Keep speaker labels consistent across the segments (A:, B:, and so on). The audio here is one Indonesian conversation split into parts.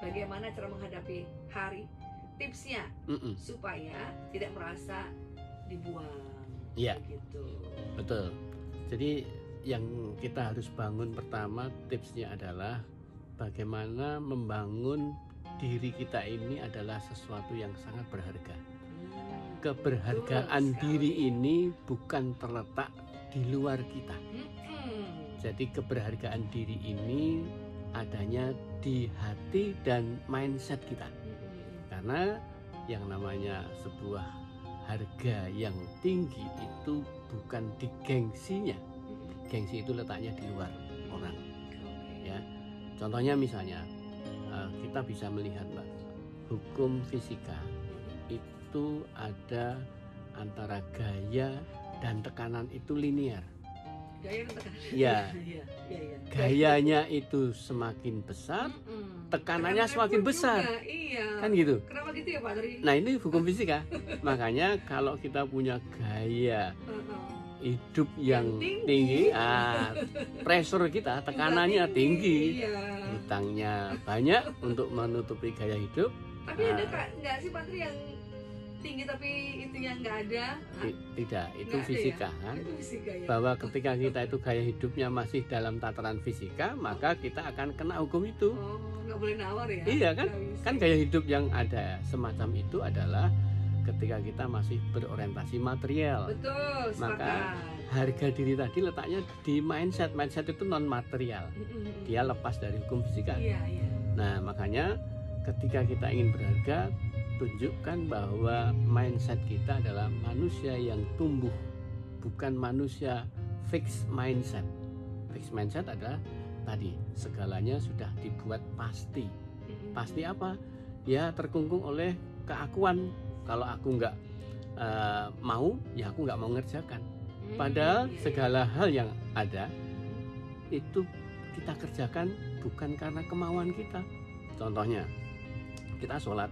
A: bagaimana cara menghadapi hari, tipsnya supaya tidak merasa dibuang.
B: Iya,
A: gitu.
B: Betul. Jadi yang kita harus bangun pertama, tipsnya adalah bagaimana membangun diri kita ini adalah sesuatu yang sangat berharga. Keberhargaan diri ini bukan terletak di luar kita. Jadi keberhargaan diri ini adanya di hati dan mindset kita. Karena yang namanya sebuah harga yang tinggi itu bukan di gengsinya. Gengsi itu letaknya di luar orang. Ya. Contohnya misalnya kita bisa melihat, Mbak, hukum fisika itu ada antara gaya dan tekanan itu linear.
A: Gaya dan tekanan.
B: Ya. Gayanya itu semakin besar, tekanannya semakin besar.
A: Iya.
B: Kan gitu.
A: Kenapa gitu ya, Pak Tri?
B: Nah, ini hukum fisika. Makanya kalau kita punya gaya hidup yang tinggi, pressure kita, tekanannya tinggi, hutangnya banyak untuk menutupi gaya hidup.
A: Tapi ada nggak sih, Pak Tri, yang tinggi tapi itunya nggak ada?
B: Tidak, itu fisika ya? Kan? Itu fisika, ya? Bahwa ketika kita itu gaya hidupnya masih dalam tataran fisika, maka kita akan kena hukum itu.
A: Oh, nggak boleh nawar ya?
B: Iya kan? Kan gaya hidup yang ada semacam itu adalah ketika kita masih berorientasi material.
A: Betul,
B: maka harga diri tadi letaknya di mindset. Mindset itu non material. Dia lepas dari hukum fisika.
A: Iya.
B: Nah, makanya ketika kita ingin berharga, tunjukkan bahwa mindset kita adalah manusia yang tumbuh, bukan manusia fixed mindset. Fixed mindset adalah tadi, segalanya sudah dibuat pasti. Pasti apa? Ya terkungkung oleh keakuan. Kalau aku nggak mau, ya aku nggak mau ngerjakan. Padahal segala hal yang ada itu kita kerjakan bukan karena kemauan kita. Contohnya, kita sholat,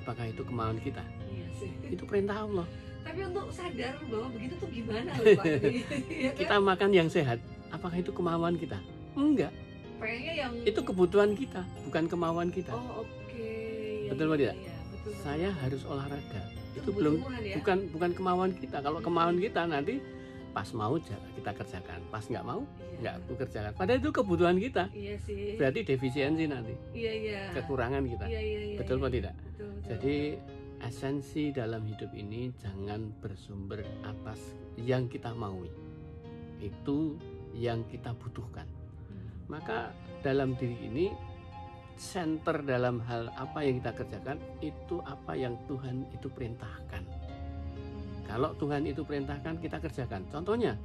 B: apakah itu kemauan kita?
A: Iya sih.
B: Itu perintah Allah.
A: Tapi untuk sadar bahwa begitu tuh gimana loh, Pak? Ya kan?
B: Kita makan yang sehat, apakah itu kemauan kita? Enggak.
A: Pengennya yang
B: itu kebutuhan kita, bukan kemauan kita.
A: Oh, oke.
B: Betul apa tidak?
A: Ya, betul.
B: Saya harus olahraga. Itu
A: belum ya?
B: bukan kemauan kita. Kalau kemauan kita nanti pas mau kita kerjakan, pas nggak mau nggak aku kerjakan. Padahal itu kebutuhan kita.
A: Iya sih.
B: Berarti defisiensi nanti.
A: Iya.
B: Kekurangan kita.
A: Iya.
B: Betul apa tidak?
A: Betul.
B: Jadi esensi dalam hidup ini jangan bersumber atas yang kita maui. Itu yang kita butuhkan. Maka dalam diri ini center dalam hal apa yang kita kerjakan itu apa yang Tuhan itu perintahkan. Kalau Tuhan itu perintahkan, kita kerjakan. Contohnya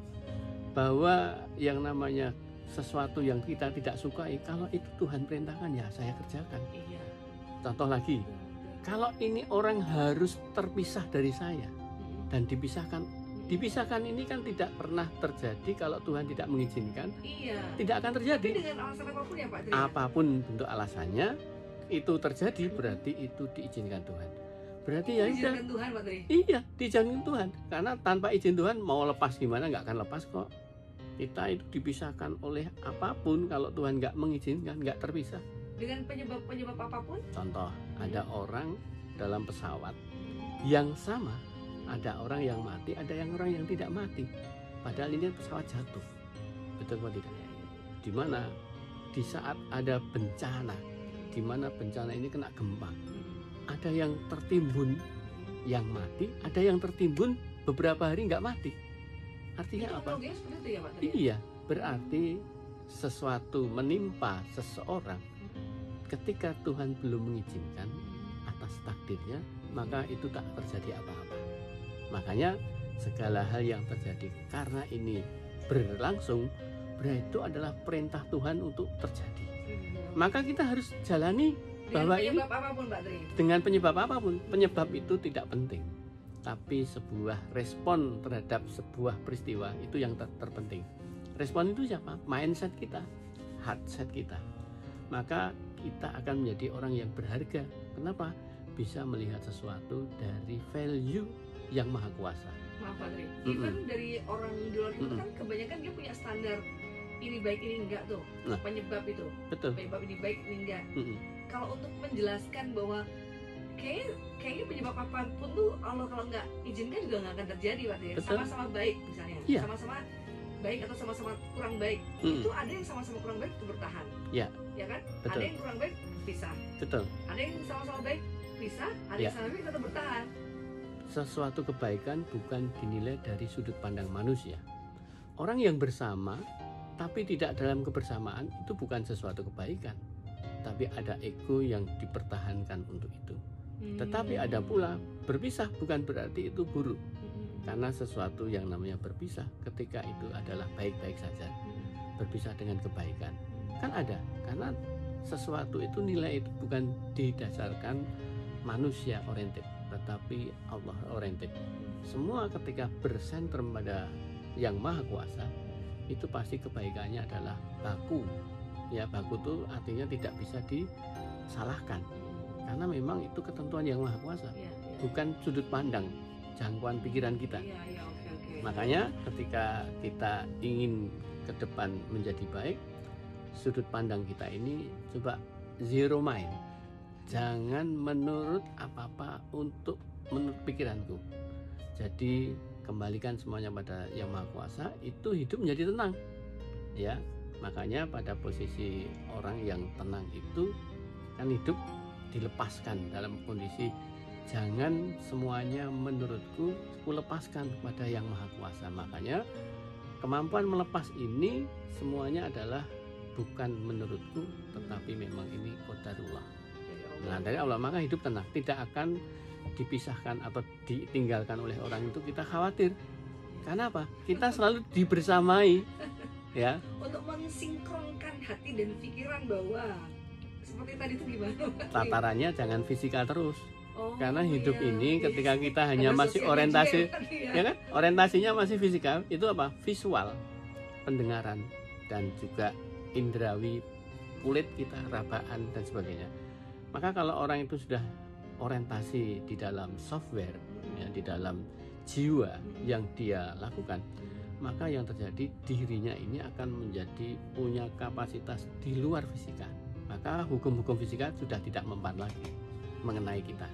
B: bahwa yang namanya sesuatu yang kita tidak sukai, kalau itu Tuhan perintahkan, ya saya kerjakan.
A: Iya.
B: Contoh lagi, kalau ini orang harus terpisah dari saya dan dipisahkan ini kan tidak pernah terjadi kalau Tuhan tidak mengizinkan.
A: Iya.
B: Tidak akan terjadi.
A: Tapi dengan alasan apapun ya, Pak Tri?
B: Apapun bentuk alasannya itu terjadi, berarti itu diizinkan Tuhan. Berarti ya
A: diizinkan Tuhan, Pak Tri?
B: Iya, diizinkan Tuhan. Karena tanpa izin Tuhan mau lepas gimana nggak akan lepas kok. Kita itu dipisahkan oleh apapun, kalau Tuhan nggak mengizinkan nggak terpisah.
A: Dengan penyebab apapun?
B: Contoh, ada orang dalam pesawat yang sama. Ada orang yang mati, ada orang yang tidak mati. Padahal ini pesawat jatuh. Betul atau tidak? Di mana di saat ada bencana, di mana bencana ini kena gempa, ada yang tertimbun yang mati, ada yang tertimbun beberapa hari nggak mati. Artinya apa?
A: Itu ya, Pak Tri?
B: Iya, berarti sesuatu menimpa seseorang ketika Tuhan belum mengizinkan atas takdirnya, maka itu tak terjadi apa-apa. Makanya segala hal yang terjadi karena ini berlangsung, berarti itu adalah perintah Tuhan untuk terjadi. Maka kita harus jalani bahwa ini
A: apapun, Pak Tri.
B: Dengan penyebab apapun. Penyebab itu tidak penting, tapi sebuah respon terhadap sebuah peristiwa itu yang terpenting. Respon itu siapa? Mindset kita, heartset kita. Maka kita akan menjadi orang yang berharga. Kenapa? Bisa melihat sesuatu dari value yang maha kuasa.
A: Maaf, Pak Tri. Even dari orang di luar itu kan kebanyakan dia punya standar ini baik ini enggak tuh,
B: Nah.
A: penyebab itu,
B: Betul.
A: penyebab ini baik ini enggak.
B: Mm-mm.
A: Kalau untuk menjelaskan bahwa kayaknya penyebab apapun tuh Allah kalau nggak izinkan juga nggak akan terjadi, Pak ya.
B: Betul.
A: Sama-sama baik misalnya,
B: Iya.
A: sama-sama baik atau sama-sama kurang baik,
B: Mm-mm.
A: itu ada yang sama-sama kurang baik itu bertahan,
B: Ya.
A: ya kan?
B: Betul.
A: Ada yang kurang baik pisah,
B: Betul.
A: ada yang sama-sama baik pisah, ada
B: Ya.
A: yang sama baik tetap bertahan.
B: Sesuatu kebaikan bukan dinilai dari sudut pandang manusia. Orang yang bersama tapi tidak dalam kebersamaan itu bukan sesuatu kebaikan, tapi ada ego yang dipertahankan untuk itu. Tetapi ada pula berpisah bukan berarti itu buruk, karena sesuatu yang namanya berpisah ketika itu adalah baik-baik saja, berpisah dengan kebaikan kan ada, karena sesuatu itu nilai itu bukan didasarkan manusia oriented tetapi Allah oriented. Semua ketika bersentrum pada yang maha kuasa itu pasti kebaikannya adalah baku. Ya, baku itu artinya tidak bisa disalahkan karena memang itu ketentuan yang maha kuasa,
A: Ya, ya.
B: bukan sudut pandang jangkauan pikiran kita.
A: Iya, iya, oke.
B: Makanya ketika kita ingin ke depan menjadi baik, sudut pandang kita ini coba zero mind. Jangan menurut apa-apa menurut pikiranku. Jadi kembalikan semuanya pada Yang Maha Kuasa, itu hidup menjadi tenang. Ya, makanya pada posisi orang yang tenang itu kan hidup dilepaskan dalam kondisi jangan semuanya menurutku, aku lepaskan kepada Yang Maha Kuasa. Makanya kemampuan melepas ini semuanya adalah bukan menurutku, tetapi memang ini qadarullah. Nah, dari Allah, maka hidup tenang, tidak akan dipisahkan atau ditinggalkan oleh orang itu kita khawatir. Karena apa? Kita selalu dibersamai, ya.
A: Untuk mensinkronkan hati dan pikiran bahwa seperti tadi itu gimana?
B: Tatarannya jangan fisikal terus.
A: Oh,
B: Karena hidup
A: iya.
B: ini ketika kita hanya
A: Ada
B: masih
A: sosial
B: orientasi,
A: media,
B: ya kan? Orientasinya masih fisikal, itu apa? Visual, pendengaran, dan juga indrawi kulit kita, rabaan dan sebagainya. Maka kalau orang itu sudah orientasi di dalam software, ya, di dalam jiwa yang dia lakukan, maka yang terjadi dirinya ini akan menjadi punya kapasitas di luar fisika. Maka hukum-hukum fisika sudah tidak mempan lagi mengenai kita.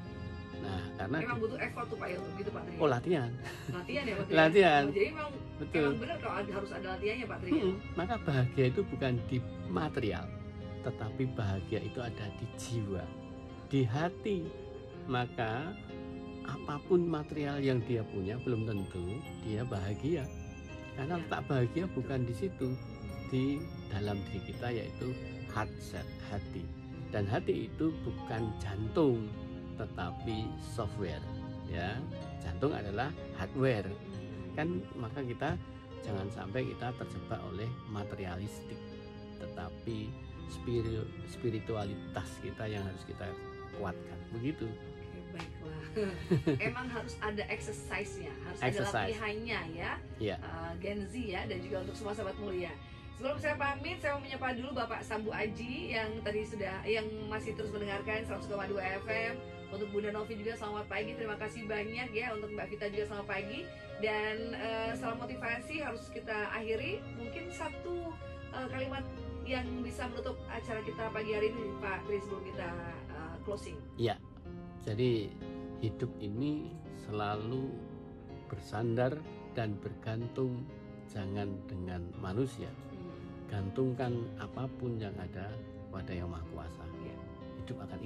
B: Nah, karena
A: memang butuh effort tuh Pak ya untuk gitu Pak Tri.
B: oh, latihan.
A: Latihan ya Pak Tri.
B: Latihan.
A: Oh, jadi memang
B: Betul.
A: benar kalau harus ada latihannya Pak Tri.
B: Maka bahagia itu bukan di material, tetapi bahagia itu ada di jiwa, di hati. Maka apapun material yang dia punya belum tentu dia bahagia, karena letak bahagia bukan di situ, di dalam diri kita, yaitu heart set, hati. Dan hati itu bukan jantung tetapi software, ya. Jantung adalah hardware kan. Maka kita jangan sampai kita terjebak oleh materialistik, tetapi spiritualitas kita yang harus kita kuatkan, begitu.
A: Oke, baiklah. Emang harus ada exercise-nya, harus
B: Exercise.
A: ada latihannya ya.
B: Iya.
A: Gen Z ya, dan juga untuk semua sahabat mulia. Sebelum saya pamit, saya mau menyapa dulu Bapak Sambu Aji yang masih terus mendengarkan 100,2 FM. Untuk Bunda Novi juga selamat pagi, terima kasih banyak ya. Untuk Mbak Vita juga selamat pagi. Dan salam motivasi harus kita akhiri. Mungkin satu kalimat yang bisa menutup acara kita pagi hari ini Pak Tri sebelum kita closing.
B: Iya. Jadi hidup ini selalu bersandar dan bergantung jangan dengan manusia. Gantungkan apapun yang ada pada Yang Maha Kuasa.
A: Ya.
B: Hidup akan